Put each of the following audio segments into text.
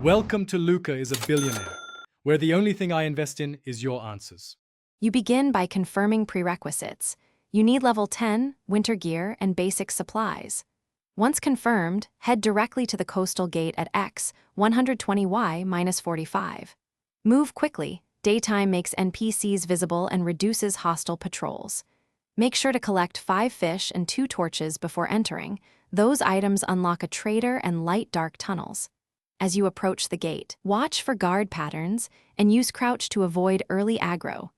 Welcome to Luca is a Billionaire, where the only thing I invest in is your answers. You begin by confirming prerequisites. You need level 10, winter gear, and basic supplies. Once confirmed, head directly to the coastal gate at X, 120Y-45. Move quickly. Daytime makes NPCs visible and reduces hostile patrols. Make sure to collect 5 fish and 2 torches before entering. Those items unlock a trader and light dark tunnels. As you approach the gate, watch for guard patterns and use crouch to avoid early aggro.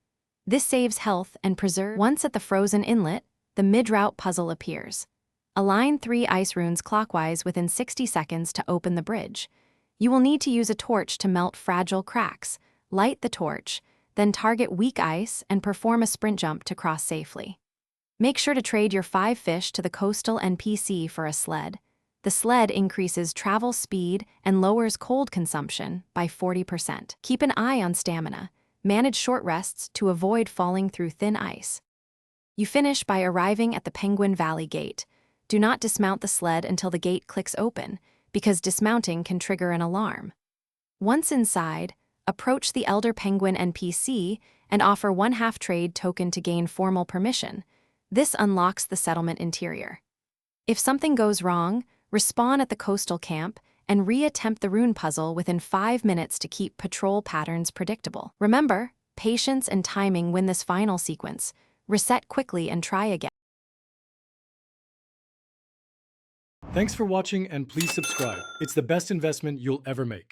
This saves health and preserves. Once at the frozen inlet, the mid-route puzzle appears. Align 3 ice runes clockwise within 60 seconds to open the bridge. You will need to use a torch to melt fragile cracks. Light the torch, then target weak ice and perform a sprint jump to cross safely. Make sure to trade your 5 fish to the coastal NPC for a sled. The sled increases travel speed and lowers cold consumption by 40%. Keep an eye on stamina. Manage short rests to avoid falling through thin ice. You finish by arriving at the Penguin Valley Gate. Do not dismount the sled until the gate clicks open, because dismounting can trigger an alarm. Once inside, approach the Elder Penguin NPC and offer 1/2 trade token to gain formal permission. This unlocks the settlement interior. If something goes wrong, respawn at the coastal camp and re-attempt the rune puzzle within 5 minutes to keep patrol patterns predictable. Remember, patience and timing win this final sequence. Reset quickly and try again. Thanks for watching and please subscribe. It's the best investment you'll ever make.